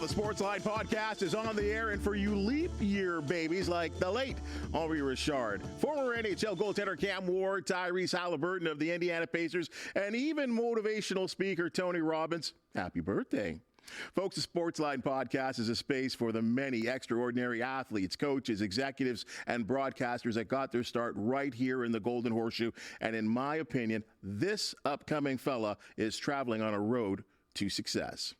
The Sportsline Podcast is on the air, and for you leap year babies like the late Henri Richard, former NHL goaltender Cam Ward, Tyrese Halliburton of the Indiana Pacers, and even motivational speaker Tony Robbins, happy birthday. Folks, the Sportsline Podcast is a space for the many extraordinary athletes, coaches, executives, and broadcasters that got their start right here in the Golden Horseshoe. And in my opinion, this upcoming fella is traveling on a road to success.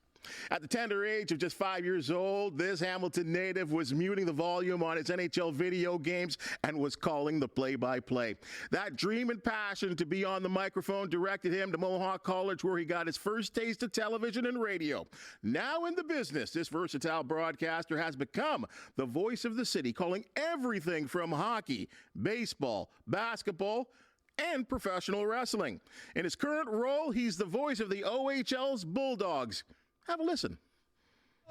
At the tender age of just 5 years old, this Hamilton native was muting the volume on his NHL video games and was calling the play-by-play. That dream and passion to be on the microphone directed him to Mohawk College, where he got his first taste of television and radio. Now in the business, this versatile broadcaster has become the voice of the city, calling everything from hockey, baseball, basketball, and professional wrestling. In his current role, he's the voice of the OHL's Bulldogs. Have a listen.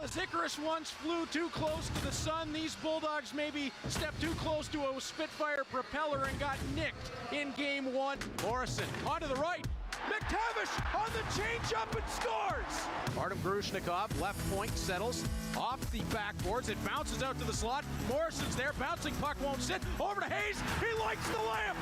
As Icarus once flew too close to the sun, these Bulldogs maybe stepped too close to a Spitfire propeller and got nicked in game one. Morrison onto the right. McTavish on the changeup and scores! Artem Grushnikov, left point, settles off the backboards. It bounces out to the slot. Morrison's there, bouncing puck won't sit. Over to Hayes, he lights the lamp!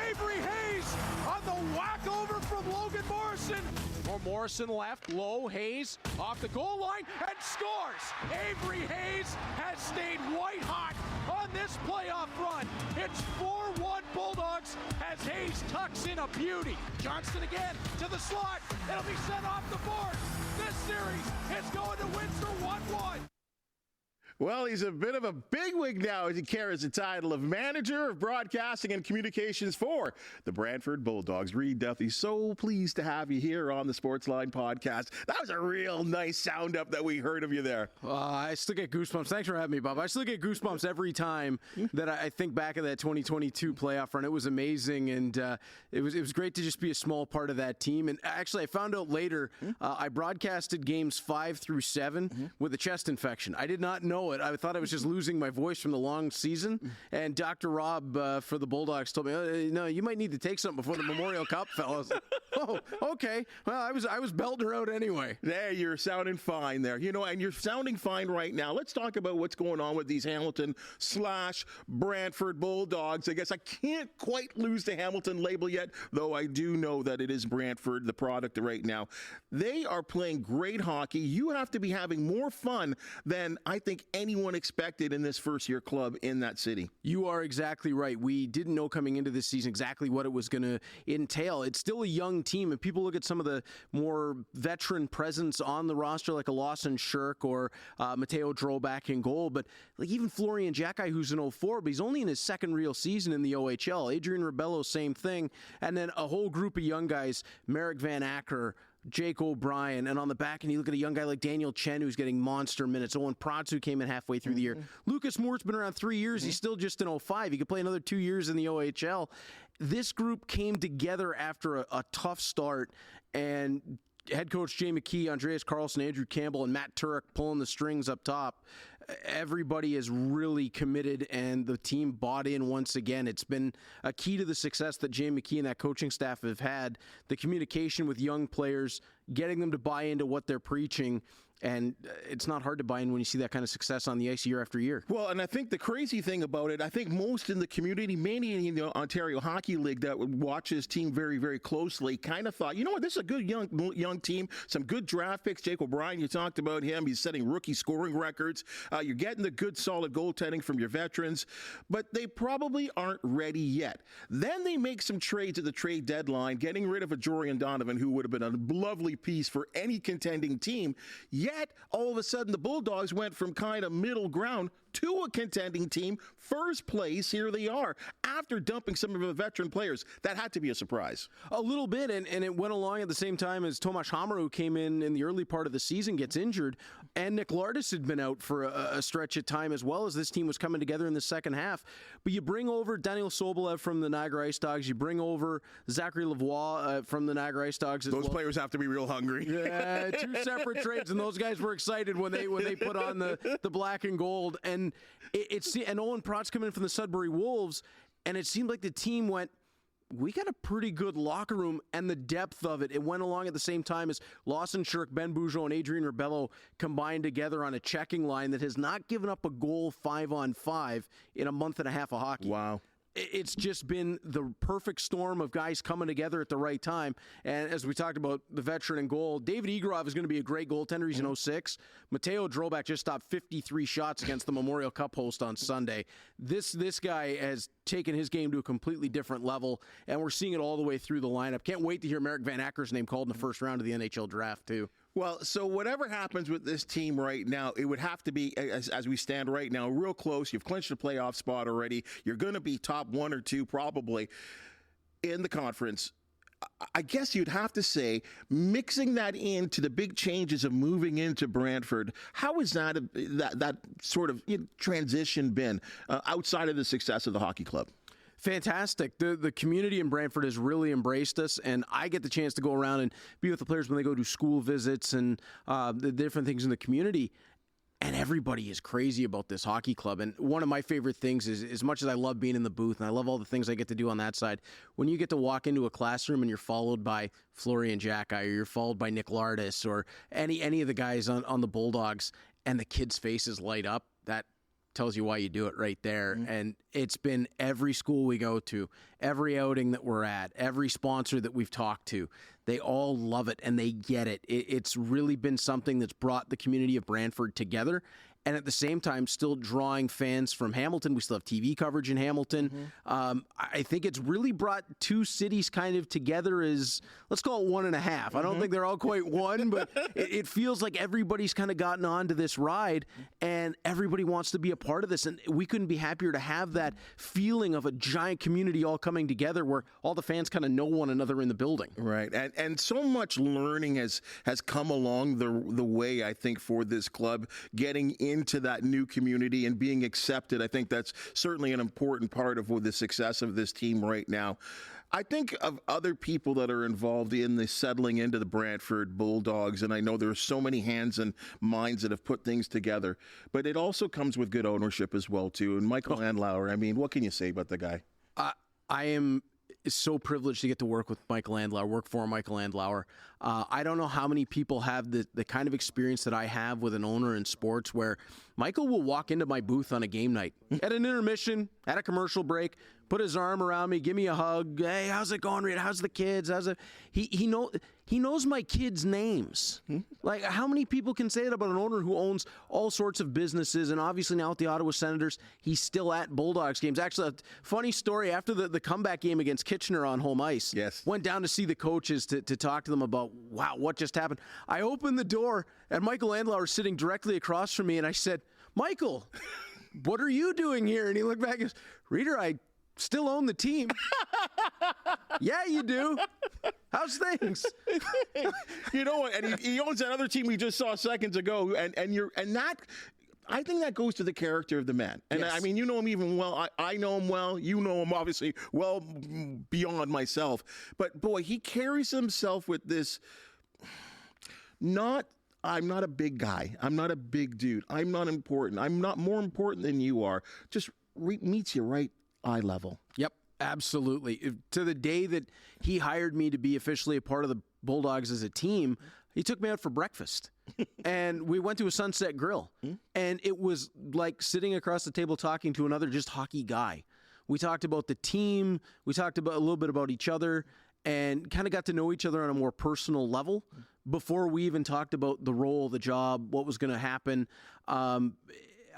Avery Hayes on the whack over from Logan Morrison. More Morrison left, low, Hayes off the goal line and scores! Avery Hayes has stayed white hot on this playoff run. It's 4-1 Bulldogs as Hayes tucks in a beauty. Johnston again to the slot. It'll be sent off the board. This series is going to Windsor 1-1. Well, he's a bit of a bigwig now as he carries the title of Manager of Broadcasting and Communications for the Brantford Bulldogs. Reed Duthie, so pleased to have you here on the Sportsline Podcast. That was a real nice sound up that we heard of you there. I still get goosebumps. Thanks for having me, Bob. I still get goosebumps every time that I think back of that 2022 playoff run. It was amazing, and it was great to just be a small part of that team. And actually, I found out later, I broadcasted games 5 through 7 with a chest infection. I did not know it. I thought I was just losing my voice from the long season, and Dr. Rob for the Bulldogs told me, no, you might need to take something before the Memorial Cup, fellas. Oh, okay. Well, I was belting her out anyway. There, you're sounding fine there. You know, and you're sounding fine right now. Let's talk about what's going on with these Hamilton/Brantford Bulldogs. I guess I can't quite lose the Hamilton label yet, though I do know that it is Brantford, the product right now. They are playing great hockey. You have to be having more fun than I think anyone expected in this first-year club in that city. You are exactly right. We didn't know coming into this season exactly what it was going to entail. It's still a young team, and people look at some of the more veteran presence on the roster, like a Lawson Shirk or Matteo Drobak in goal, but like even Florian Jacki, who's an 04, but he's only in his second real season in the OHL. Adrian Rebello, same thing. And then a whole group of young guys, Merrick Van Acker, Jake O'Brien, and on the back end, you look at a young guy like Daniel Chen, who's getting monster minutes. Owen Protz, who came in halfway through the year. Lucas Moore's been around 3 years. He's still just in 05. He could play another 2 years in the OHL. This group came together after a tough start, and head coach Jay McKee, Andreas Carlson, Andrew Campbell, and Matt Turek pulling the strings up top. Everybody is really committed, and the team bought in once again. It's been a key to the success that Jay McKee and that coaching staff have had, the communication with young players, getting them to buy into what they're preaching. And it's not hard to buy in when you see that kind of success on the ice year after year. Well, and I think the crazy thing about it, I think most in the community, mainly in the Ontario Hockey League that would watch this team very, very closely, kind of thought, you know what, this is a good young team, some good draft picks. Jake O'Brien, you talked about him. He's setting rookie scoring records. You're getting the good, solid goaltending from your veterans, but they probably aren't ready yet. Then they make some trades at the trade deadline, getting rid of a Jorian Donovan, who would have been a lovely piece for any contending team. Yet, all of a sudden, the Bulldogs went from kind of middle ground to a contending team. First place, here they are, after dumping some of the veteran players. That had to be a surprise. A little bit, and it went along at the same time as Tomas Hammer, who came in the early part of the season, gets injured, and Nick Lardis had been out for a stretch of time as well, as this team was coming together in the second half. But you bring over Daniel Sobolev from the Niagara Ice Dogs, you bring over Zachary Lavoie from the Niagara Ice Dogs as Those players have to be real hungry. Yeah, two separate trades, and those guys were excited when they put on the black and gold. And and Owen Protz coming in from the Sudbury Wolves, and it seemed like the team went, we got a pretty good locker room, and the depth of it. It went along at the same time as Lawson Shirk, Ben Bujold, and Adrian Rebello combined together on a checking line that has not given up a goal 5-on-5 in a month and a half of hockey. Wow. It's just been the perfect storm of guys coming together at the right time. And as we talked about the veteran in goal, David Egrov is going to be a great goaltender. He's in 06. Mateo Drobak just stopped 53 shots against the Memorial Cup host on Sunday. This guy has taken his game to a completely different level, and we're seeing it all the way through the lineup. Can't wait to hear Merrick Van Acker's name called in the first round of the NHL draft, too. Well, so whatever happens with this team right now, it would have to be, as we stand right now, real close. You've clinched a playoff spot already. You're going to be top 1 or 2 probably in the conference. I guess you'd have to say, mixing that into the big changes of moving into Brantford, how has that sort of transition been outside of the success of the hockey club? Fantastic. The community in Brantford has really embraced us, and I get the chance to go around and be with the players when they go to school visits and the different things in the community. And everybody is crazy about this hockey club. And one of my favorite things is, as much as I love being in the booth and I love all the things I get to do on that side, when you get to walk into a classroom and you're followed by Florian Jacki, or you're followed by Nick Lardis, or any of the guys on the Bulldogs, and the kids' faces light up, that tells you why you do it right there. Mm-hmm. And it's been every school we go to, every outing that we're at, every sponsor that we've talked to. They all love it and they get it. It's really been something that's brought the community of Brantford together. And at the same time, still drawing fans from Hamilton. We still have TV coverage in Hamilton. Mm-hmm. I think it's really brought two cities kind of together as, let's call it 1.5. Mm-hmm. I don't think they're all quite one, but it feels like everybody's kind of gotten onto this ride, and everybody wants to be a part of this. And we couldn't be happier to have that feeling of a giant community all coming together where all the fans kind of know one another in the building. Right. And so much learning has come along the way, I think, for this club, getting into that new community and being accepted. I think that's certainly an important part of the success of this team right now. I think of other people that are involved in the settling into the Brantford Bulldogs, and I know there are so many hands and minds that have put things together, but it also comes with good ownership as well, too. And Michael Andlauer, I mean, what can you say about the guy? I am so privileged to get to work with Michael Andlauer, work for Michael Andlauer. I don't know how many people have the kind of experience that I have with an owner in sports, where Michael will walk into my booth on a game night, at an intermission, at a commercial break, put his arm around me, give me a hug. Hey, how's it going, Reed? How's the kids? He knows my kids' names. Like, how many people can say that about an owner who owns all sorts of businesses? And obviously now with the Ottawa Senators, he's still at Bulldogs games. Actually, a funny story, after the comeback game against Kitchener on home ice, yes, went down to see the coaches to talk to them about, wow, what just happened. I opened the door, and Michael Andlauer was sitting directly across from me, and I said, Michael, what are you doing here? And he looked back and goes, Reader, I still own the team. Yeah, you do. How's things? You know what? And he owns that other team we just saw seconds ago. And that, I think that goes to the character of the man. And yes. I mean, you know him even well. I know him well. You know him obviously well beyond myself. But boy, he carries himself with this. I'm not a big guy. I'm not a big dude. I'm not important. I'm not more important than you are. Just meets you right eye level. Yep, absolutely. To the day that he hired me to be officially a part of the Bulldogs as a team, he took me out for breakfast. And we went to a Sunset Grill. And it was like sitting across the table talking to another just hockey guy. We talked about the team. We talked about a little bit about each other, and kind of got to know each other on a more personal level before we even talked about the role, the job, what was going to happen. Like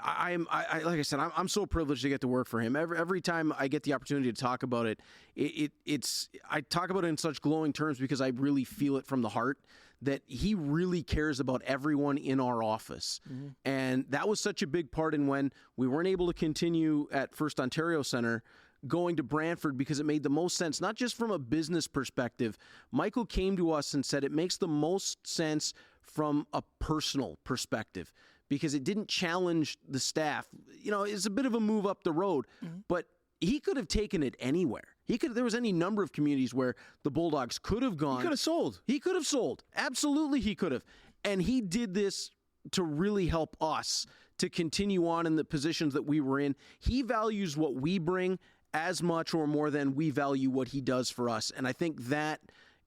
I said, I'm so privileged to get to work for him. Every time I get the opportunity to talk about it, I talk about it in such glowing terms because I really feel it from the heart that he really cares about everyone in our office. Mm-hmm. And that was such a big part in when we weren't able to continue at First Ontario Centre, going to Brantford, because it made the most sense, not just from a business perspective. Michael came to us and said it makes the most sense from a personal perspective, because it didn't challenge the staff. You know, it's a bit of a move up the road, but he could have taken it anywhere. There was any number of communities where the Bulldogs could have gone. He could have sold. He could have sold. Absolutely, he could have. And he did this to really help us to continue on in the positions that we were in. He values what we bring as much or more than we value what he does for us. And I think that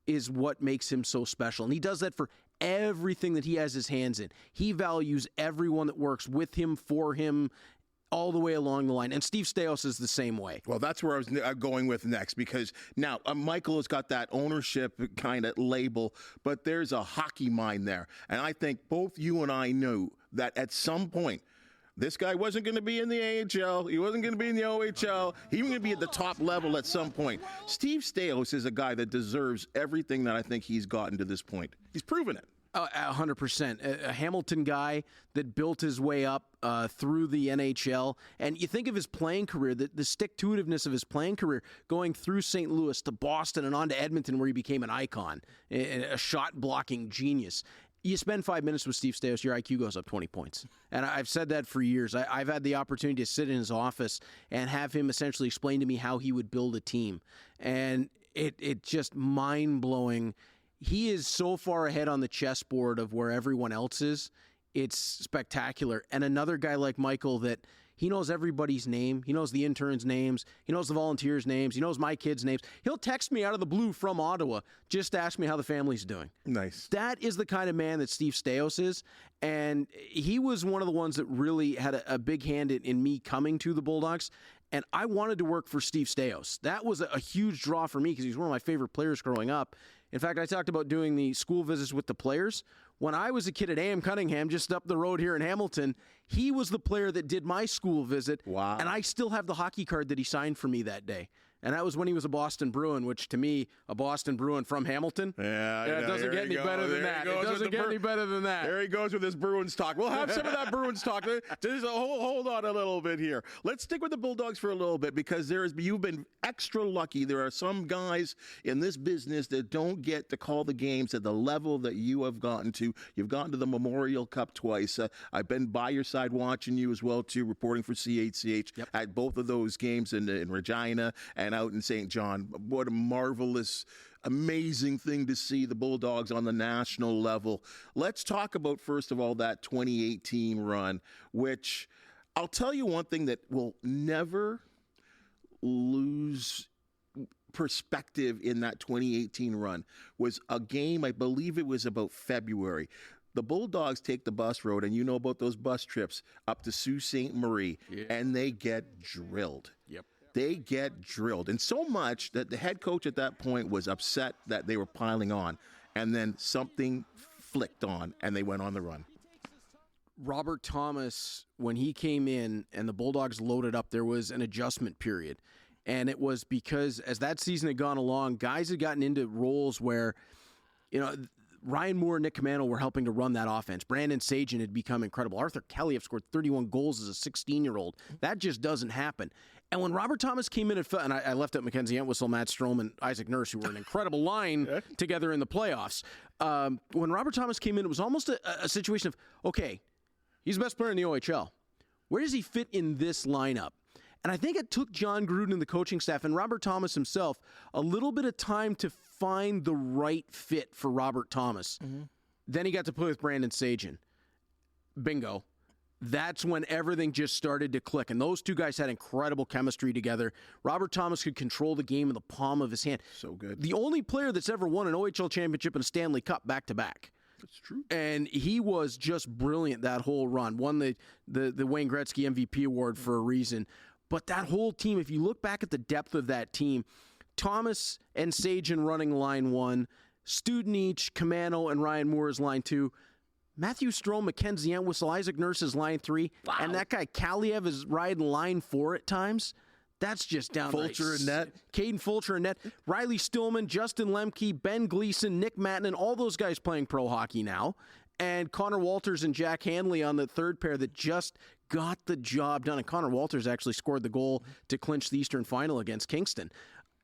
is what makes him so special. And he does that for everything that he has his hands in. He values everyone that works with him, for him, all the way along the line. And Steve Staios is the same way. Well, that's where I was going with next, because now Michael has got that ownership kind of label, but there's a hockey mind there. And I think both you and I knew that at some point, this guy wasn't going to be in the AHL. He wasn't going to be in the OHL. He was going to be at the top level at some point. Steve Staios is a guy that deserves everything that I think he's gotten to this point. He's proven it. 100%. A Hamilton guy that built his way up through the NHL. And you think of his playing career, the stick-to-itiveness of his playing career, going through St. Louis to Boston and on to Edmonton, where he became an icon, a shot-blocking genius. You spend 5 minutes with Steve Staios, your IQ goes up 20 points. And I've said that for years. I've had the opportunity to sit in his office and have him essentially explain to me how he would build a team. And it just mind-blowing. He is so far ahead on the chessboard of where everyone else is. It's spectacular. And another guy like Michael that he knows everybody's name. He knows the interns' names. He knows the volunteers' names. He knows my kids' names. He'll text me out of the blue from Ottawa just to ask me how the family's doing. Nice. That is the kind of man that Steve Staios is. And he was one of the ones that really had a big hand in me coming to the Bulldogs. And I wanted to work for Steve Staios. That was a huge draw for me because he's one of my favorite players growing up. In fact, I talked about doing the school visits with the players. When I was a kid at A.M. Cunningham, just up the road here in Hamilton, he was the player that did my school visit. Wow. And I still have the hockey card that he signed for me that day. And that was when he was a Boston Bruin, which to me, a Boston Bruin from Hamilton, it doesn't get any better than that. It doesn't get any better than that. There he goes with his Bruins talk. We'll have some of that Bruins talk. Just hold on a little bit here. Let's stick with the Bulldogs for a little bit, because you've been extra lucky. There are some guys in this business that don't get to call the games at the level that you have gotten to. You've gotten to the Memorial Cup twice. I've been by your side watching you as well, too, reporting for CHCH at both of those games in Regina and out in St. John. What a marvelous, amazing thing to see the Bulldogs on the national level. Let's talk about, first of all, that 2018 run, which I'll tell you one thing that will never lose perspective in that 2018 run was a game, I believe it was about February. The Bulldogs take the bus road, and you know about those bus trips up to Sault Ste. Marie, and they get drilled. Yep. They get drilled. And so much that the head coach at that point was upset that they were piling on. And then something flicked on, and they went on the run. Robert Thomas, when he came in and the Bulldogs loaded up, there was an adjustment period. And it was because as that season had gone along, guys had gotten into roles where, Ryan Moore and Nick Camano were helping to run that offense. Brandon Sagan had become incredible. Arthur Kelly scored 31 goals as a 16-year-old. That just doesn't happen. And when Robert Thomas came in, and I left out Mackenzie Entwistle, Matt Strome, and Isaac Nurse, who were an incredible line together in the playoffs. When Robert Thomas came in, it was almost a situation of, okay, he's the best player in the OHL. Where does he fit in this lineup? And I think it took John Gruden and the coaching staff and Robert Thomas himself a little bit of time to find the right fit for Robert Thomas. Mm-hmm. Then he got to play with Brandon Sagan. Bingo. That's when everything just started to click. And those two guys had incredible chemistry together. Robert Thomas could control the game in the palm of his hand. So good. The only player that's ever won an OHL championship and a Stanley Cup back-to-back. That's true. And he was just brilliant that whole run. Won the Wayne Gretzky MVP award for a reason. But that whole team, if you look back at the depth of that team, Thomas and Sagan running line one, Studenic, Camano, and Ryan Moore is line two, Matthew Strome, Mackenzie Entwistle, Isaac Nurse is line three, and that guy Kaliev is riding line four at times. That's just downright. Fulcher in net. Caden Fulcher in net. Riley Stillman, Justin Lemke, Ben Gleason, Nick Mattinen, all those guys playing pro hockey now. And Connor Walters and Jack Hanley on the third pair that just got the job done. And Connor Walters actually scored the goal to clinch the Eastern Final against Kingston.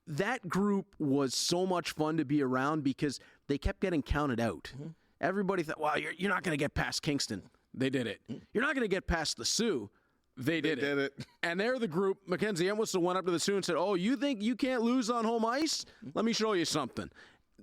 That group was so much fun to be around because they kept getting counted out. Mm-hmm. Everybody thought, well, you're not going to get past Kingston. They did it. You're not going to get past the Sioux. They did it. And they're the group. Mackenzie Entwistle went up to the Sioux and said, oh, you think you can't lose on home ice? Let me show you something.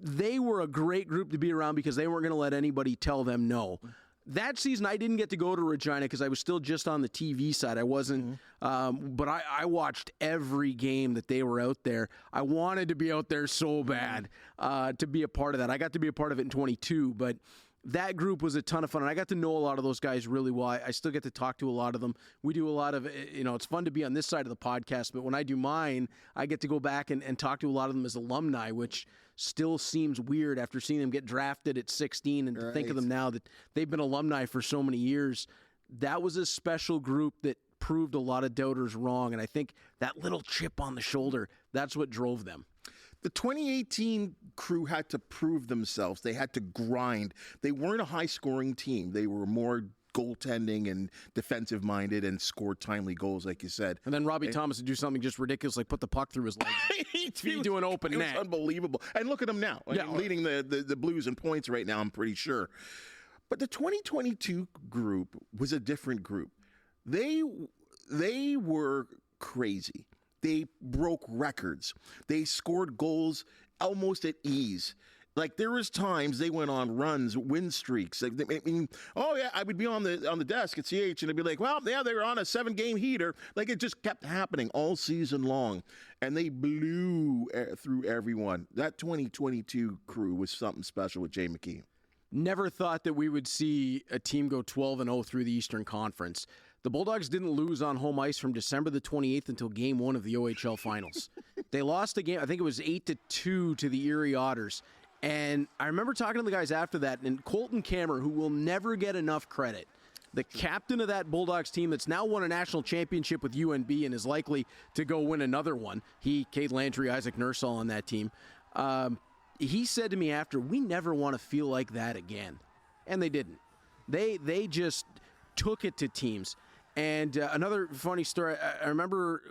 They were a great group to be around because they weren't going to let anybody tell them no. That season, I didn't get to go to Regina because I was still just on the TV side. I wasn't, but I watched every game that they were out there. I wanted to be out there so bad to be a part of that. I got to be a part of it in 22, but that group was a ton of fun, and I got to know a lot of those guys really well. I still get to talk to a lot of them. We do a lot of, it's fun to be on this side of the podcast, but when I do mine, I get to go back and talk to a lot of them as alumni, which still seems weird after seeing them get drafted at 16 and to think of them now that they've been alumni for so many years. That was a special group that proved a lot of doubters wrong, and I think that little chip on the shoulder, that's what drove them. The 2018 crew had to prove themselves. They had to grind. They weren't a high-scoring team. They were more goaltending and defensive-minded and scored timely goals, like you said. And then Robbie Thomas would do something just ridiculous, like put the puck through his legs. He'd do an open net. It was unbelievable. And look at him now. Leading the Blues in points right now, I'm pretty sure. But the 2022 group was a different group. They were crazy. They broke records. They scored goals almost at ease. Like, there was times they went on runs, win streaks. Like, I would be on the desk at CH, and I'd be like, well, yeah, they were on a 7-game heater. Like, it just kept happening all season long, and they blew through everyone. That 2022 crew was something special with Jay McKee. Never thought that we would see a team go 12-0 through the Eastern Conference. The Bulldogs didn't lose on home ice from December the 28th until Game 1 of the OHL Finals. They lost the game, I think it was 8-2 to the Erie Otters. And I remember talking to the guys after that, and Colton Kammer, who will never get enough credit, the captain of that Bulldogs team that's now won a national championship with UNB and is likely to go win another one. Cade Landry, Isaac Nursall on that team. He said to me after, we never want to feel like that again. And they didn't. They just took it to teams. And another funny story, I remember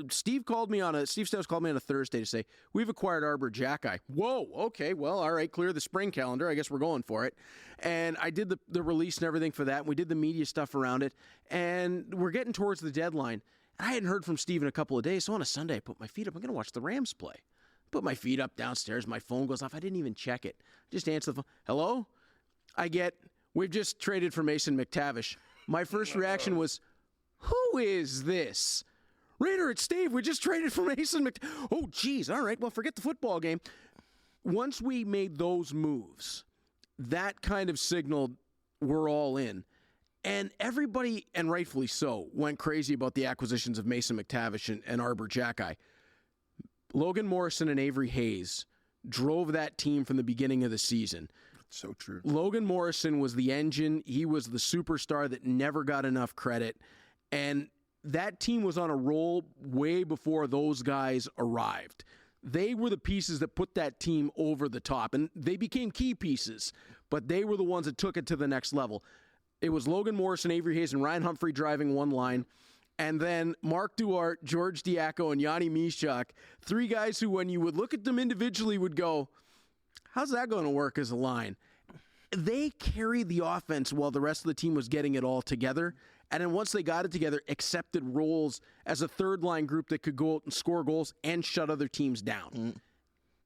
Steve Stout called me on a Thursday to say, we've acquired Arbor Jacki. Whoa, okay, well, all right, clear the spring calendar. I guess we're going for it. And I did the release and everything for that. And we did the media stuff around it. And we're getting towards the deadline. I hadn't heard from Steve in a couple of days. So on a Sunday, I put my feet up. I'm going to watch the Rams play. Put my feet up downstairs. My phone goes off. I didn't even check it. Just answer the phone. Hello? We've just traded for Mason McTavish. My first reaction was, who is this? Raider, it's Steve. We just traded for Mason McTavish. Oh, geez. All right. Well, forget the football game. Once we made those moves, that kind of signaled we're all in. And everybody, and rightfully so, went crazy about the acquisitions of Mason McTavish and Arbor Jacki. Logan Morrison and Avery Hayes drove that team from the beginning of the season. So true. Logan Morrison was the engine. He was the superstar that never got enough credit. And that team was on a roll way before those guys arrived. They were the pieces that put that team over the top. And they became key pieces, but they were the ones that took it to the next level. It was Logan Morrison, Avery Hayes, and Ryan Humphrey driving one line. And then Mark Duarte, George Diaco, and Yanni Mishak, three guys who, when you would look at them individually, would go, how's that going to work as a line? They carried the offense while the rest of the team was getting it all together. And then once they got it together, accepted roles as a third-line group that could go out and score goals and shut other teams down. Mm.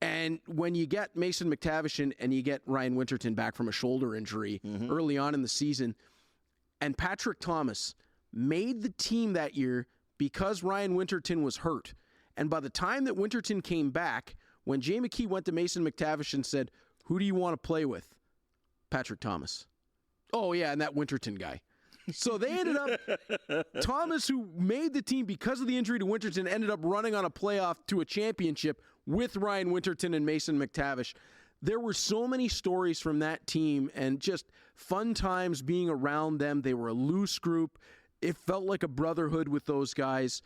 And when you get Mason McTavish and you get Ryan Winterton back from a shoulder injury early on in the season, and Patrick Thomas made the team that year because Ryan Winterton was hurt. And by the time that Winterton came back, when Jay McKee went to Mason McTavish and said, who do you want to play with? Patrick Thomas. Oh, yeah, and that Winterton guy. So they ended up, Thomas, who made the team because of the injury to Winterton, ended up running on a playoff to a championship with Ryan Winterton and Mason McTavish. There were so many stories from that team and just fun times being around them. They were a loose group. It felt like a brotherhood with those guys.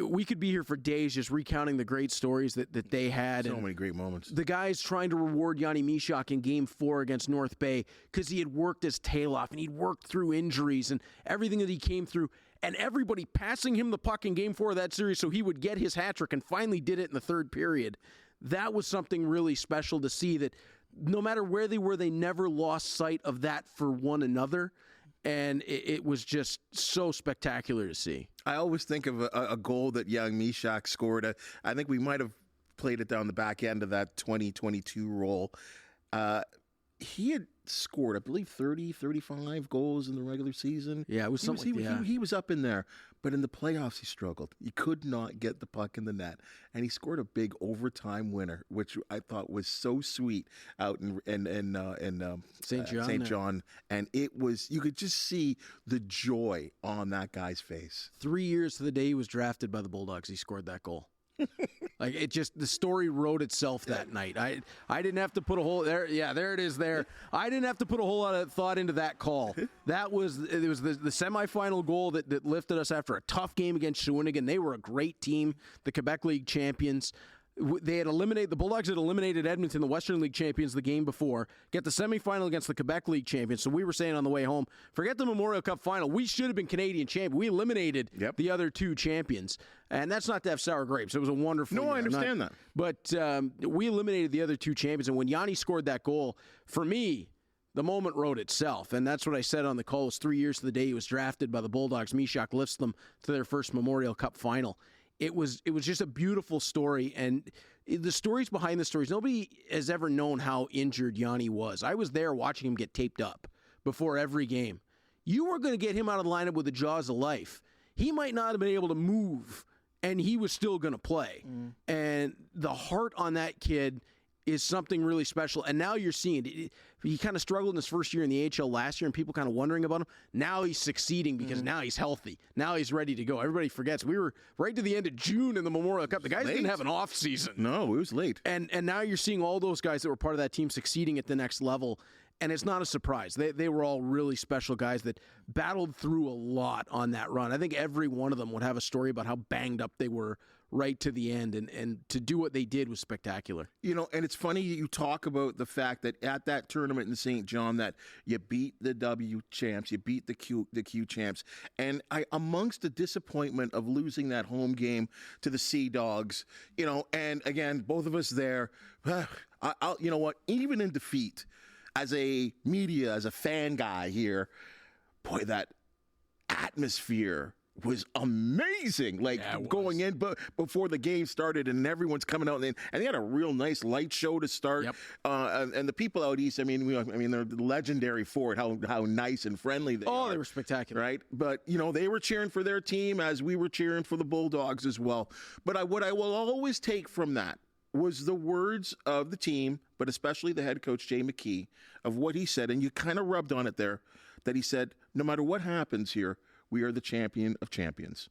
We could be here for days just recounting the great stories that they had. So many great moments. The guys trying to reward Yanni Mishak in Game 4 against North Bay because he had worked his tail off and he'd worked through injuries and everything that he came through. And everybody passing him the puck in Game 4 of that series so he would get his hat trick and finally did it in the third period. That was something really special to see, that no matter where they were, they never lost sight of that for one another. And it was just so spectacular to see. I always think of a goal that young Mishak scored. I think we might have played it down the back end of that 2022 roll. he had scored, I believe, 30, 35 goals in the regular season. Yeah, it was something he was up in there. But in the playoffs, he struggled. He could not get the puck in the net. And he scored a big overtime winner, which I thought was so sweet out in St. John. And it was, you could just see the joy on that guy's face. 3 years to the day he was drafted by the Bulldogs, he scored that goal. Like, it just, the story wrote itself that night. I didn't have to put a whole, there it is there. I didn't have to put a whole lot of thought into that call. It was the semifinal goal that lifted us after a tough game against Shawinigan. They were a great team, the Quebec League champions. The Bulldogs had eliminated Edmonton, the Western League champions, the game before, get the semifinal against the Quebec League champions. So we were saying on the way home, forget the Memorial Cup final. We should have been Canadian champion. We eliminated the other two champions. And that's not to have sour grapes. It was a wonderful year. I understand that. But we eliminated the other two champions. And when Yanni scored that goal, for me, the moment wrote itself. And that's what I said on the call. It was 3 years to the day he was drafted by the Bulldogs. Mishak lifts them to their first Memorial Cup final. It was just a beautiful story, and the stories behind the stories, nobody has ever known how injured Yanni was. I was there watching him get taped up before every game. You were going to get him out of the lineup with the jaws of life. He might not have been able to move, and he was still going to play. And the heart on that kid is something really special. And now you're seeing it. He kind of struggled in his first year in the AHL last year, and people kind of wondering about him. Now he's succeeding because now he's healthy. Now he's ready to go. Everybody forgets we were right to the end of June in the Memorial Cup. The guys didn't have an off season. No, it was late. And now you're seeing all those guys that were part of that team succeeding at the next level. And it's not a surprise. They were all really special guys that battled through a lot on that run. I think every one of them would have a story about how banged up they were right to the end, and to do what they did was spectacular. You know, and it's funny you talk about the fact that at that tournament in St. John that you beat the W champs, you beat the Q champs, and amongst the disappointment of losing that home game to the Sea Dogs, you know, and again, both of us there, you know what, even in defeat, as a media, as a fan guy here, boy, that atmosphere was amazing. Like going in, but before the game started, and everyone's coming out, and they had a real nice light show to start. And the people out east, I mean, they're legendary for it. How nice and friendly they are. They were spectacular, right? But you know, they were cheering for their team as we were cheering for the Bulldogs as well. But what I will always take from that was the words of the team, but especially the head coach, Jay McKee, of what he said, and you kind of rubbed on it there, that he said, no matter what happens here, we are the champion of champions.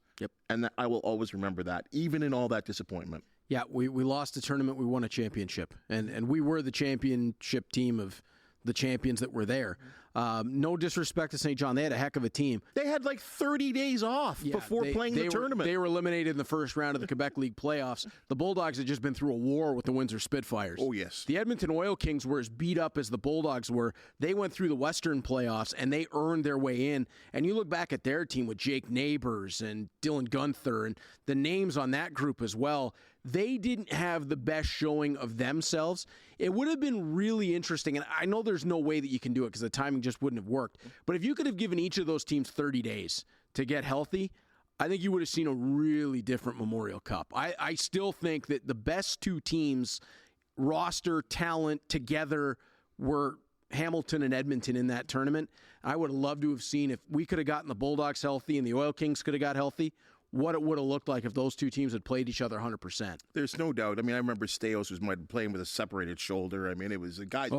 And I will always remember that, even in all that disappointment. Yeah, we lost a tournament, we won a championship. And we were the championship team of the champions that were there. No disrespect to St. John. They had a heck of a team. They had like 30 days off before playing the tournament. They were eliminated in the first round of the Quebec League playoffs. The Bulldogs had just been through a war with the Windsor Spitfires. Oh, yes. The Edmonton Oil Kings were as beat up as the Bulldogs were. They went through the Western playoffs, and they earned their way in. And you look back at their team with Jake Neighbors and Dylan Gunther and the names on that group as well. They didn't have the best showing of themselves. It would have been really interesting, and I know there's no way that you can do it because the timing just wouldn't have worked. But if you could have given each of those teams 30 days to get healthy, I think you would have seen a really different Memorial Cup. I still think that the best two teams, roster, talent together, were Hamilton and Edmonton in that tournament. I would have loved to have seen, if we could have gotten the Bulldogs healthy and the Oil Kings could have got healthy, what it would have looked like if those two teams had played each other 100%. There's no doubt. I mean, I remember Steos was playing with a separated shoulder. I mean, it was guys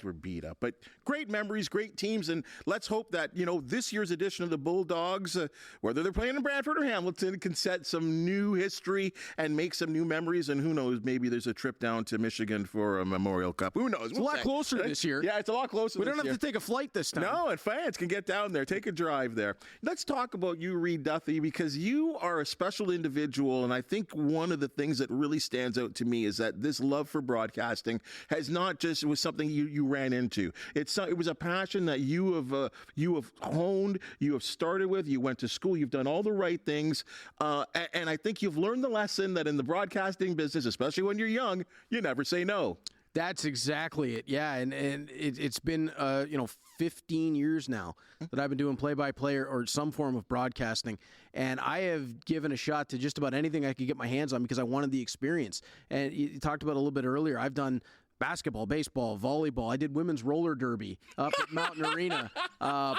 were beat up. But great memories, great teams, and let's hope that, you know, this year's edition of the Bulldogs, whether they're playing in Brantford or Hamilton, can set some new history and make some new memories. And who knows, maybe there's a trip down to Michigan for a Memorial Cup. Who knows? It's a lot closer this year. Yeah, it's a lot closer. We don't have to take a flight this time. No, and fans can get down there, take a drive there. Let's talk about you, Reed Duthie, because you are a special individual, and I think one of the things that really stands out to me is that this love for broadcasting has not just was something you ran into. It was a passion that you have honed, you have started with, you went to school, you've done all the right things, and I think you've learned the lesson that in the broadcasting business, especially when you're young, you never say no. That's exactly it. Yeah, and it's been 15 years now that I've been doing play-by-play or some form of broadcasting, and I have given a shot to just about anything I could get my hands on because I wanted the experience. And you talked about a little bit earlier, I've done basketball, baseball, volleyball. I did women's roller derby up at Mountain Arena,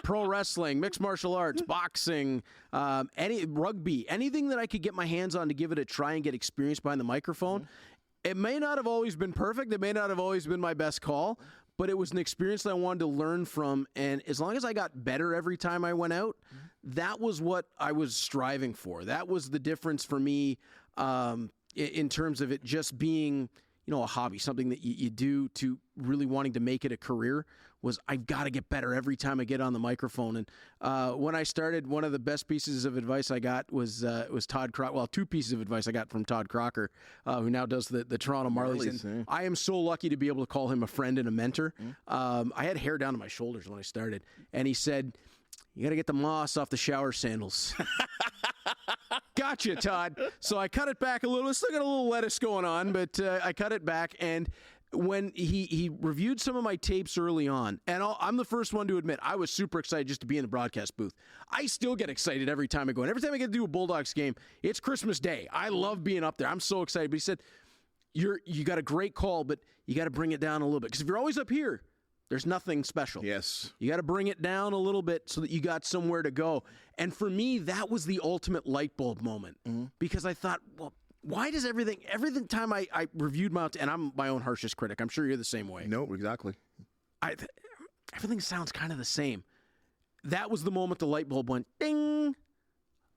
pro wrestling, mixed martial arts, boxing, rugby, anything that I could get my hands on to give it a try and get experience behind the microphone. It may not have always been perfect. It may not have always been my best call, but it was an experience that I wanted to learn from. And as long as I got better every time I went out, that was what I was striving for. That was the difference for me in terms of it just being, a hobby, something that you do to really wanting to make it a career. Was I've got to get better every time I get on the microphone. And when I started, one of the best pieces of advice I got was Todd Crocker. Well, two pieces of advice I got from Todd Crocker, who now does the Toronto Marlies. And I am so lucky to be able to call him a friend and a mentor. I had hair down to my shoulders when I started, and he said, "You got to get the moss off the shower sandals." Gotcha, Todd. So I cut it back a little. Still got a little lettuce going on, but I cut it back. And when he reviewed some of my tapes early on, and I'm the first one to admit, I was super excited just to be in the broadcast booth. I still get excited every time I go. And every time I get to do a Bulldogs game, it's Christmas Day. I love being up there. I'm so excited. But he said, you got a great call, but you got to bring it down a little bit. Because if you're always up here, there's nothing special. Yes. You got to bring it down a little bit so that you got somewhere to go. And for me, that was the ultimate light bulb moment. Because I thought, well, why does every time I reviewed Mount, and I'm my own harshest critic, I'm sure you're the same way. No, exactly. Everything sounds kind of the same. That was the moment the light bulb went, ding.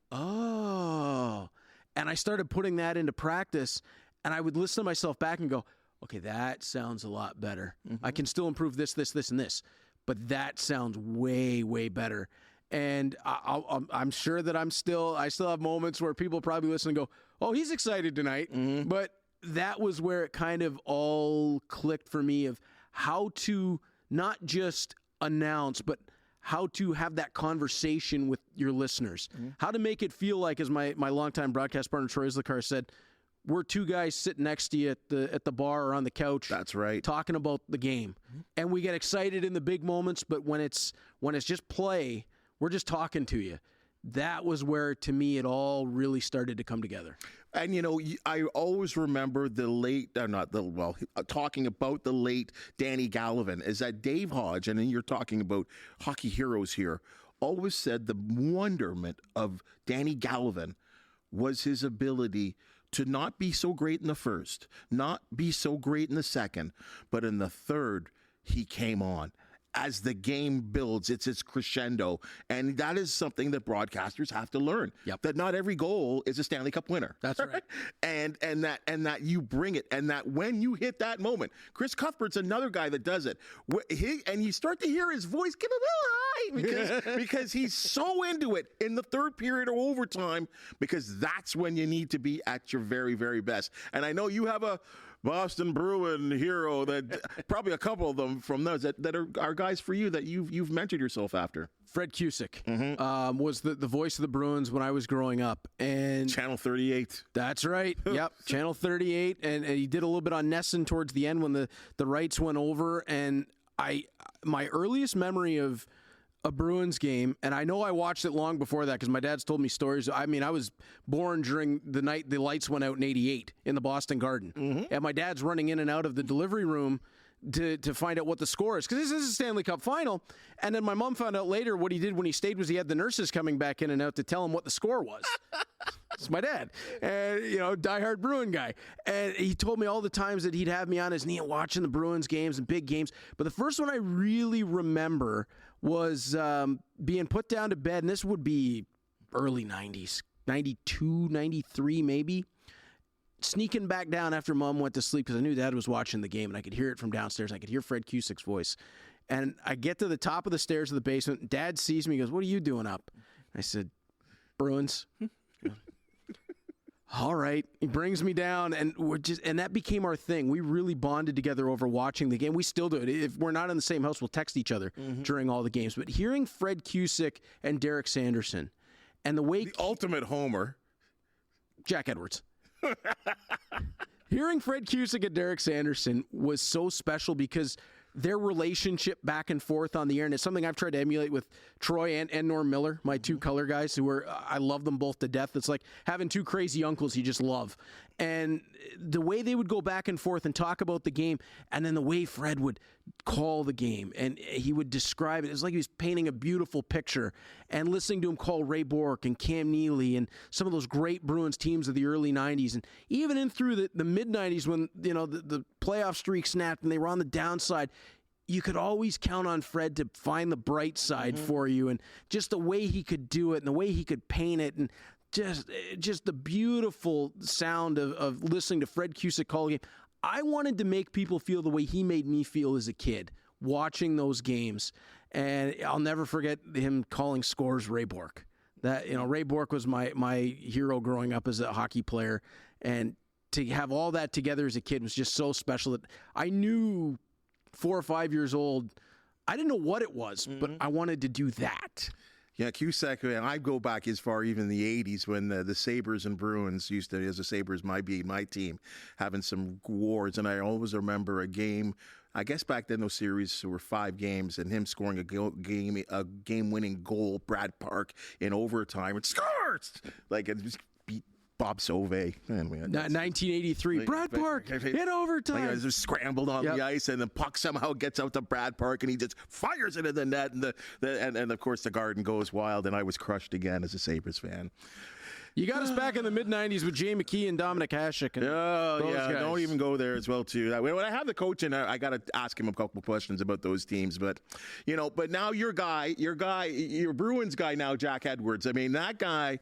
Oh. And I started putting that into practice, and I would listen to myself back and go, okay, that sounds a lot better. I can still improve this, and this, but that sounds way, way better. And I'm sure that I still have moments where people probably listen and go, oh, he's excited tonight. But that was where it kind of all clicked for me of how to not just announce, but how to have that conversation with your listeners. How to make it feel like, as my longtime broadcast partner, Troy Islikar, said, we're two guys sitting next to you at the bar or on the couch. That's right. Talking about the game. And we get excited in the big moments, but when it's just play, we're just talking to you. That was where, to me, it all really started to come together. And, I always remember talking about the late Danny Gallivan, is that Dave Hodge, and then you're talking about hockey heroes here, always said the wonderment of Danny Gallivan was his ability to not be so great in the first, not be so great in the second, but in the third, he came on. As the game builds, it's its crescendo. And that is something that broadcasters have to learn. That not every goal is a Stanley Cup winner. That's right. and that you bring it, and that when you hit that moment, Chris Cuthbert's another guy that does it. And you start to hear his voice get a little high because he's so into it in the third period or overtime, because that's when you need to be at your very, very best. And I know you have a Boston Bruin hero that probably a couple of them from those that are guys for you that you've mentored yourself after. Fred Cusick was the voice of the Bruins when I was growing up. And Channel 38. That's right. Yep. Channel 38. And he did a little bit on Nesson towards the end when the rights went over. And my earliest memory of a Bruins game, and I know I watched it long before that because my dad's told me stories. I mean, I was born during the night the lights went out in '88 in the Boston Garden. And my dad's running in and out of the delivery room to find out what the score is, because this is a Stanley Cup final. And then my mom found out later what he did when he stayed was he had the nurses coming back in and out to tell him what the score was. It's my dad, and diehard Bruin guy. And he told me all the times that he'd have me on his knee and watching the Bruins games and big games. But the first one I really remember was being put down to bed, and this would be early 90s, 92, 93 maybe. Sneaking back down after Mom went to sleep because I knew Dad was watching the game, and I could hear it from downstairs. I could hear Fred Cusick's voice. And I get to the top of the stairs of the basement. And Dad sees me and goes, "What are you doing up?" I said, "Bruins." All right. He brings me down, and and that became our thing. We really bonded together over watching the game. We still do it. If we're not in the same house, we'll text each other during all the games. But hearing Fred Cusick and Derek Sanderson, and the way the ultimate homer, Jack Edwards. Hearing Fred Cusick and Derek Sanderson was so special because their relationship back and forth on the air, and it's something I've tried to emulate with Troy and Norm Miller, my two color guys, who I love them both to death. It's like having two crazy uncles you just love. And the way they would go back and forth and talk about the game, and then the way Fred would call the game, and he would describe it. It's like he was painting a beautiful picture. And listening to him call Ray Bourque and Cam Neely and some of those great Bruins teams of the early 90s, and even in through the mid-90s when the playoff streak snapped and they were on the downside, you could always count on Fred to find the bright side for you, and just the way he could do it and the way he could paint it, and just the beautiful sound of listening to Fred Cusick call a game. I wanted to make people feel the way he made me feel as a kid watching those games. And I'll never forget him calling scores Ray Bourque. Ray Bourque was my hero growing up as a hockey player. And to have all that together as a kid was just so special that I knew 4 or 5 years old, I didn't know what it was, but I wanted to do that. Yeah, Cusack, and I go back as far even the 80s when the Sabres and Bruins used to, as the Sabres might be my team, having some wars. And I always remember a game, I guess back then those series were 5 games, and him scoring a game-winning goal, Brad Park, in overtime. It scores! Like, it just beat Bob Sauvé. 1983, Brad Park in overtime. Like, just scrambled on the ice, and the puck somehow gets out to Brad Park, and he just fires it in the net, and of course the Garden goes wild, and I was crushed again as a Sabres fan. You got us back in the mid-90s with Jay McKee and Dominic Hasek. Guys. Don't even go there as well, too. When I have the coach in, I got to ask him a couple questions about those teams. But, but now your Bruins guy now, Jack Edwards. I mean, that guy,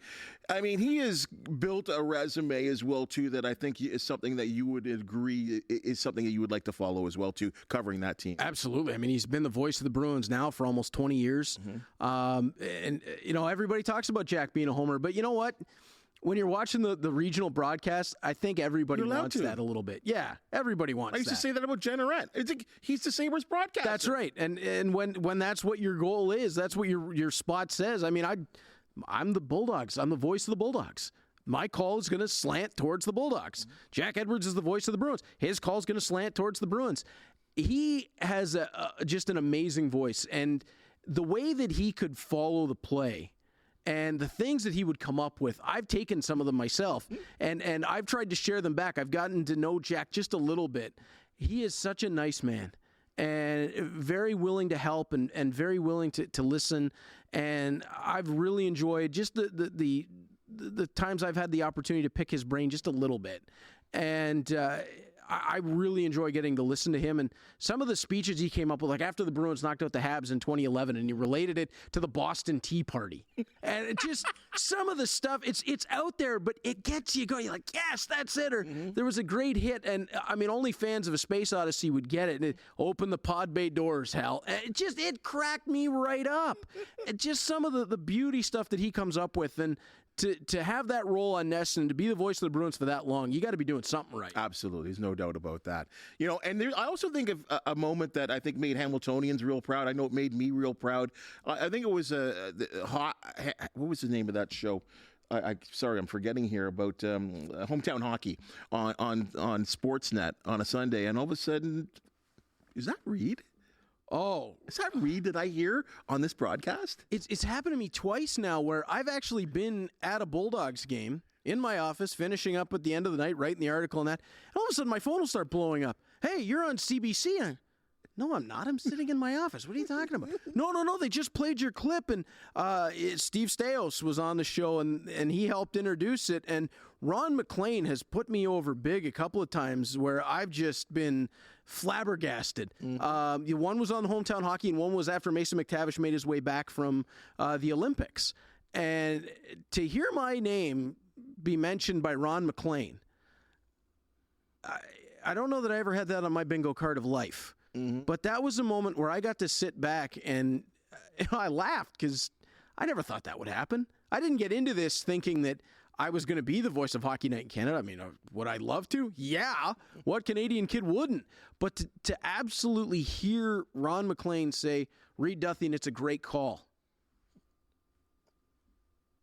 he has built a resume as well, too, that I think is something that you would agree is something that you would like to follow as well, too, covering that team. Absolutely. He's been the voice of the Bruins now for almost 20 years. Everybody talks about Jack being a homer, but you know what? When you're watching the regional broadcast, I think everybody wants that a little bit. Yeah, everybody wants that. I used to say that about Jen Arrett. He's the Sabres broadcaster. That's right. And when that's what your goal is, that's what your spot says. I'm the Bulldogs. I'm the voice of the Bulldogs. My call is going to slant towards the Bulldogs. Jack Edwards is the voice of the Bruins. His call is going to slant towards the Bruins. He has just an amazing voice. And the way that he could follow the play and the things that he would come up with, I've taken some of them myself, and I've tried to share them back. I've gotten to know Jack just a little bit. He is such a nice man and very willing to help and very willing to listen. And I've really enjoyed just the times I've had the opportunity to pick his brain just a little bit. And I really enjoy getting to listen to him, and some of the speeches he came up with, like after the Bruins knocked out the Habs in 2011, and he related it to the Boston Tea Party. And it just, some of the stuff, it's out there, but it gets you going. You're like, yes, that's it. Or there was a great hit, and only fans of A Space Odyssey would get it. And it opened the pod bay doors, Hal. And it cracked me right up. And just some of the beauty stuff that he comes up with, and to have that role on Ness and to be the voice of the Bruins for that long, you got to be doing something right. Absolutely. There's no doubt about that. And I also think of a moment that I think made Hamiltonians real proud. I know it made me real proud. I think it was what was the name of that show? Sorry, I'm forgetting here about hometown hockey on Sportsnet on a Sunday, and all of a sudden, is that Reed? Oh. Is that Reed that I hear on this broadcast? It's happened to me twice now where I've actually been at a Bulldogs game in my office, finishing up at the end of the night, writing the article and that. And all of a sudden, my phone will start blowing up. Hey, you're on CBC. No, I'm not. I'm sitting in my office. What are you talking about? No. They just played your clip, and Steve Stais was on the show, and he helped introduce it. And Ron McLean has put me over big a couple of times where I've just been flabbergasted. One was on the hometown hockey, and one was after Mason McTavish made his way back from the Olympics. And to hear my name be mentioned by Ron McLean, I don't know that I ever had that on my bingo card of life. But that was a moment where I got to sit back and I laughed because I never thought that would happen. I didn't get into this thinking that I was going to be the voice of Hockey Night in Canada. Would I love to? Yeah. What Canadian kid wouldn't? But to absolutely hear Ron McLean say, Reed Duthie, and it's a great call.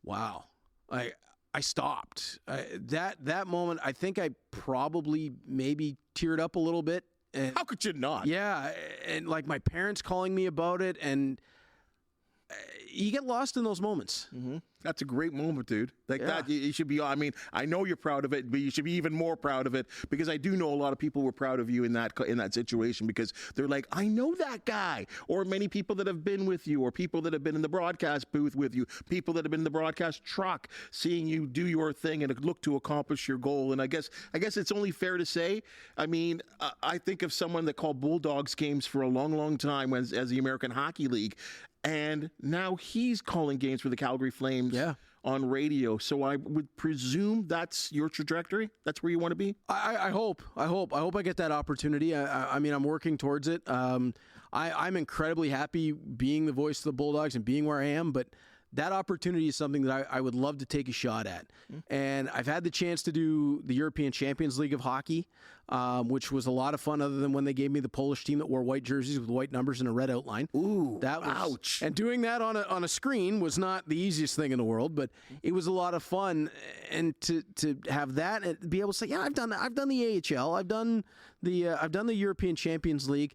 Wow. I stopped. That moment, I think I probably maybe teared up a little bit. And, how could you not? Yeah, and like my parents calling me about it, and you get lost in those moments. Mm-hmm. That's a great moment, dude. Yeah. You should be, I mean, I know you're proud of it, but you should be even more proud of it, because I do know a lot of people were proud of you in that situation, because they're like, I know that guy. Or many people that have been with you, or people that have been in the broadcast booth with you, people that have been in the broadcast truck, seeing you do your thing and look to accomplish your goal. And I guess it's only fair to say, I mean, I think of someone that called Bulldogs games for a long, long time as the American Hockey League. And now he's calling games for the Calgary Flames on radio. So I would presume that's your trajectory. That's where you want to be. I hope I get that opportunity. I mean, I'm working towards it. I'm incredibly happy being the voice of the Bulldogs and being where I am, but that opportunity is something that I would love to take a shot at. And I've had the chance to do the European Champions League of Hockey, which was a lot of fun, other than when they gave me the Polish team that wore white jerseys with white numbers and a red outline. Ooh, that was, ouch. And doing that on a screen was not the easiest thing in the world, but it was a lot of fun. And to have that and be able to say, yeah, I've done that. I've done the AHL. I've done the European Champions League.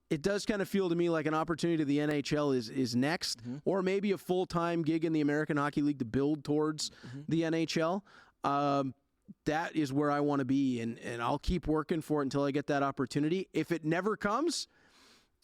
It does kind of feel to me like an opportunity to the NHL is next, or maybe a full-time gig in the American Hockey League to build towards the NHL. That is where I want to be, and I'll keep working for it until I get that opportunity. If it never comes,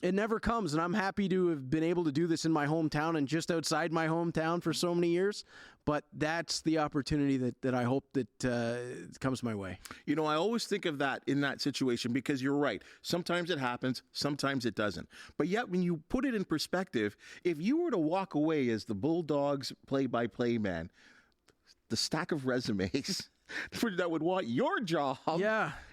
it never comes, and I'm happy to have been able to do this in my hometown and just outside my hometown for so many years. But that's the opportunity that I hope that comes my way. You know, I always think of that in that situation, because you're right. Sometimes it happens, sometimes it doesn't. But yet, when you put it in perspective, if you were to walk away as the Bulldogs play-by-play man, the stack of resumes that would want your job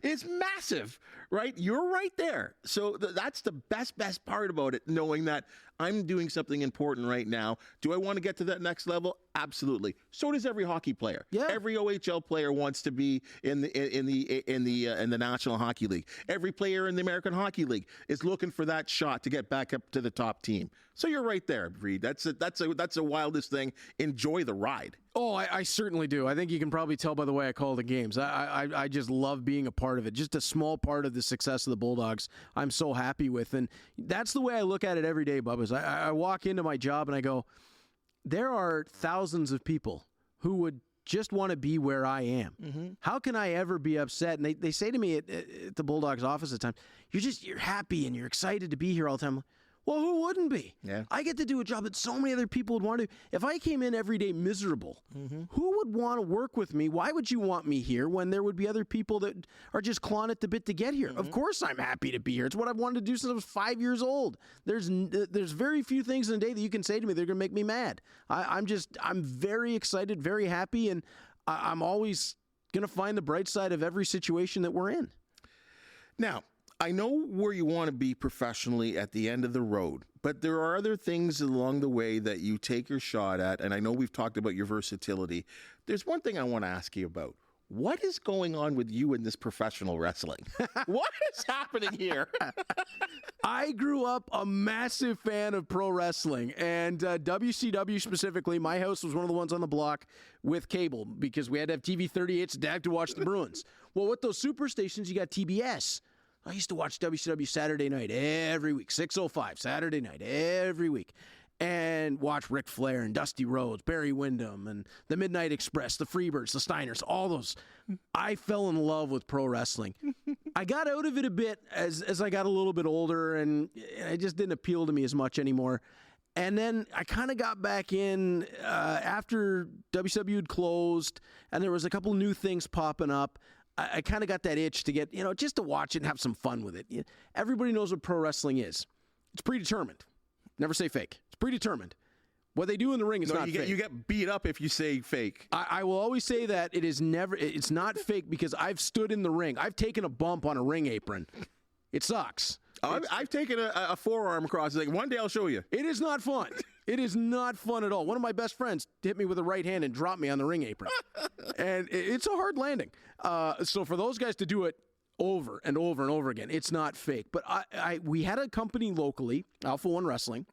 is massive, right? You're right there. So that's the best part about it, knowing that I'm doing something important right now. Do I want to get to that next level? Absolutely. So does every hockey player. Yeah. Every OHL player wants to be in the National Hockey League. Every player in the American Hockey League is looking for that shot to get back up to the top team. So you're right there, Reed. That's the wildest thing. Enjoy the ride. Oh, I certainly do. I think you can probably tell by the way I call the games. I just love being a part of it. Just a small part of the success of the Bulldogs I'm so happy with. And that's the way I look at it every day, Bubba. I walk into my job and I go, there are thousands of people who would just want to be where I am. How can I ever be upset? And they say to me at the Bulldogs office at times, you're happy and you're excited to be here all the time. Well, who wouldn't be? Yeah. I get to do a job that so many other people would want to do. If I came in every day miserable, who would want to work with me? Why would you want me here when there would be other people that are just clawing at the bit to get here? Of course I'm happy to be here. It's what I've wanted to do since I was 5 years old. There's very few things in a day that you can say to me that are going to make me mad. I'm very excited, very happy, and I'm always going to find the bright side of every situation that we're in. Now, I know where you want to be professionally at the end of the road, but there are other things along the way that you take your shot at, and I know we've talked about your versatility. There's one thing I want to ask you about. What is going on with you in this professional wrestling? What is happening here? I grew up a massive fan of pro wrestling, and WCW specifically. My house was one of the ones on the block with cable because we had to have TV 38s to have to watch the Bruins. Well, with those super stations, you got TBS. I used to watch WCW Saturday night every week, 6:05 Saturday night every week, and watch Ric Flair and Dusty Rhodes, Barry Windham, and the Midnight Express, the Freebirds, the Steiners, all those. I fell in love with pro wrestling. I got out of it a bit as I got a little bit older, and it just didn't appeal to me as much anymore. And then I kind of got back in after WCW had closed, and there was a couple new things popping up. I kind of got that itch to get, just to watch it and have some fun with it. Everybody knows what pro wrestling is. It's predetermined. Never say fake. It's predetermined. What they do in the ring is not fake. You get beat up if you say fake. I will always say that it's not fake because I've stood in the ring. I've taken a bump on a ring apron. It sucks. I've taken a forearm across. Like, one day I'll show you. It is not fun. It is not fun at all. One of my best friends hit me with a right hand and dropped me on the ring apron. And it's a hard landing. So for those guys to do it over and over and over again, it's not fake. But we had a company locally, Alpha One Wrestling,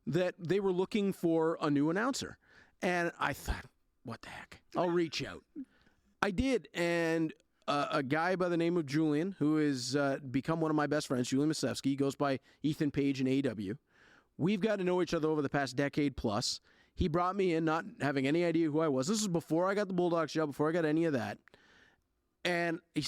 that they were looking for a new announcer. And I thought, what the heck? I'll reach out. I did, and a guy by the name of Julian, who has become one of my best friends, Julian Masevsky, goes by Ethan Page in AEW, We've got to know each other over the past decade plus. He brought me in not having any idea who I was. This was before I got the Bulldogs job, before I got any of that. And he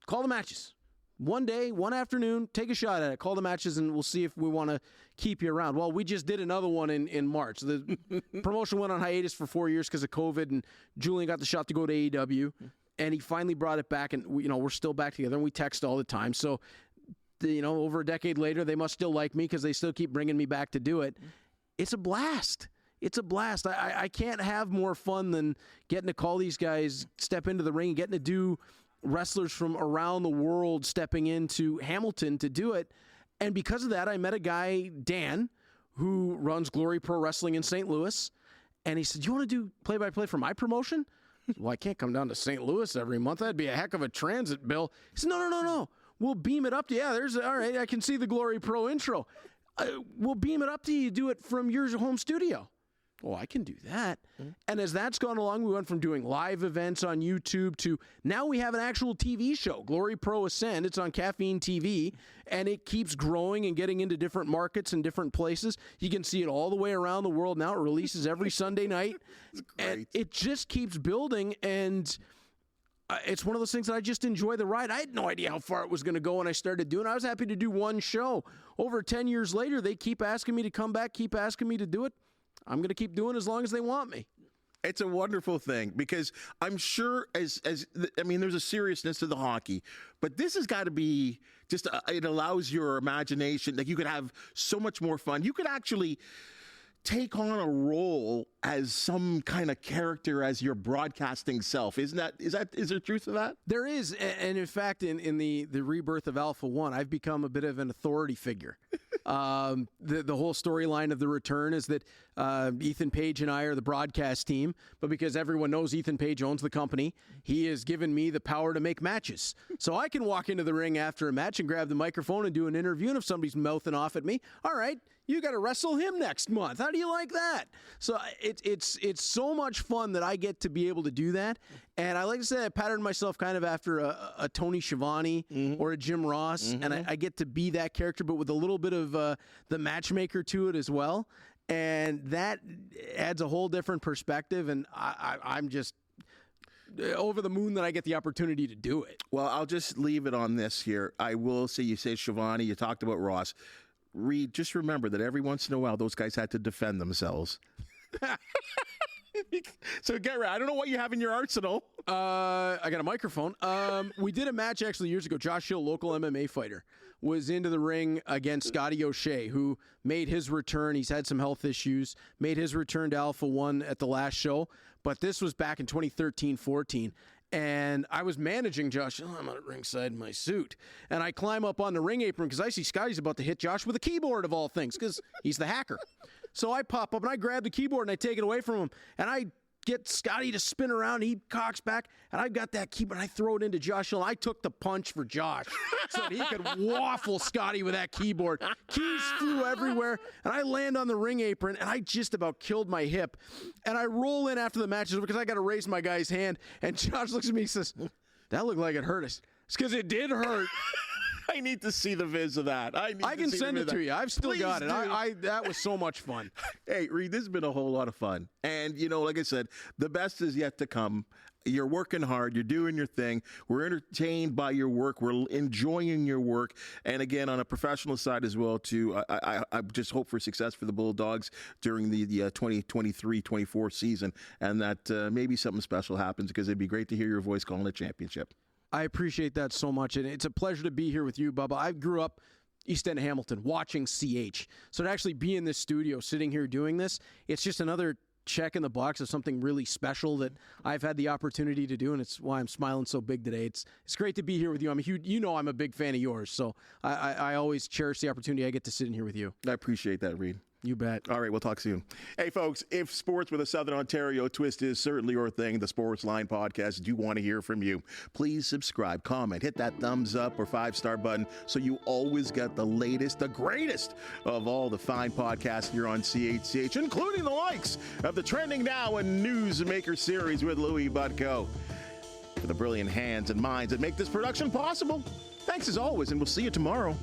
called the matches. One day, one afternoon, take a shot at it. Call the matches, and we'll see if we want to keep you around. Well, we just did another one in March. The promotion went on hiatus for 4 years because of COVID, and Julian got the shot to go to AEW, and he finally brought it back, and we're still back together, and we text all the time. So, over a decade later, they must still like me because they still keep bringing me back to do it. It's a blast. It's a blast. I can't have more fun than getting to call these guys, step into the ring, and getting to do wrestlers from around the world stepping into Hamilton to do it. And because of that, I met a guy, Dan, who runs Glory Pro Wrestling in St. Louis. And he said, "Do you want to do play-by-play for my promotion?" Well, I can't come down to St. Louis every month. That'd be a heck of a transit bill. He said, No. We'll beam it up to you. Yeah, all right, I can see the Glory Pro intro. We'll beam it up to you. Do it from your home studio. Well, I can do that. Mm-hmm. And as that's gone along, we went from doing live events on YouTube to now we have an actual TV show, Glory Pro Ascend. It's on Caffeine TV, and it keeps growing and getting into different markets and different places. You can see it all the way around the world now. It releases every Sunday night. And it just keeps building, and it's one of those things that I just enjoy the ride. I had no idea how far it was going to go when I started doing it. I was happy to do one show. Over 10 years later, they keep asking me to come back, keep asking me to do it. I'm going to keep doing it as long as they want me. It's a wonderful thing because I'm sure there's a seriousness to the hockey, but this has got to be just, it allows your imagination. Like you could have so much more fun. You could actually take on a role as some kind of character as your broadcasting self. Is there truth to that? There is. And in fact, in the rebirth of Alpha One, I've become a bit of an authority figure. The whole storyline of the return is that Ethan Page and I are the broadcast team, but because everyone knows Ethan Page owns the company, he has given me the power to make matches. So I can walk into the ring after a match and grab the microphone and do an interview, and if somebody's mouthing off at me, all right, you got to wrestle him next month. How do you like that? So it's so much fun that I get to be able to do that. And I like to say I patterned myself kind of after a Tony Schiavone or a Jim Ross, and I get to be that character, but with a little bit of the matchmaker to it as well. And that adds a whole different perspective, and I'm just over the moon that I get the opportunity to do it. Well, I'll just leave it on this here. I will say, you say Schiavone, you talked about Ross. Reed, just remember that every once in a while, those guys had to defend themselves. So, Garrett, I don't know what you have in your arsenal. I got a microphone. We did a match actually years ago. Josh Hill, local MMA fighter, was into the ring against Scotty O'Shea, who made his return. He's had some health issues, made his return to Alpha One at the last show. But this was back in 2013-14. And I was managing Josh. I'm at ringside in my suit. And I climb up on the ring apron because I see Scotty's about to hit Josh with a keyboard of all things because he's the hacker. So I pop up and I grab the keyboard and I take it away from him. And I get Scotty to spin around. He cocks back. And I've got that keyboard. And I throw it into Josh. And I took the punch for Josh so that he could waffle Scotty with that keyboard. Keys flew everywhere. And I land on the ring apron. And I just about killed my hip. And I roll in after the match because I got to raise my guy's hand. And Josh looks at me and says, "That looked like it hurt us." It's because it did hurt. I need to see the viz of that. I can send it to you. I've still got it. That was so much fun. Hey, Reed, this has been a whole lot of fun. And, like I said, the best is yet to come. You're working hard. You're doing your thing. We're entertained by your work. We're enjoying your work. And, again, on a professional side as well, too, I just hope for success for the Bulldogs during the 2023-24 season and that maybe something special happens because it'd be great to hear your voice calling a championship. I appreciate that so much, and it's a pleasure to be here with you, Bubba. I grew up East End of Hamilton watching CH. So to actually be in this studio, sitting here doing this, it's just another check in the box of something really special that I've had the opportunity to do, and it's why I'm smiling so big today. It's great to be here with you. I'm a big fan of yours, so I always cherish the opportunity I get to sit in here with you. I appreciate that, Reed. You bet. All right, we'll talk soon. Hey, folks, if sports with a Southern Ontario twist is certainly your thing, the Sportsline Podcast do want to hear from you. Please subscribe, comment, hit that thumbs up or 5-star button so you always get the latest, the greatest of all the fine podcasts here on CHCH, including the likes of the Trending Now and Newsmaker series with Louis Butko. For the brilliant hands and minds that make this production possible, thanks as always, and we'll see you tomorrow.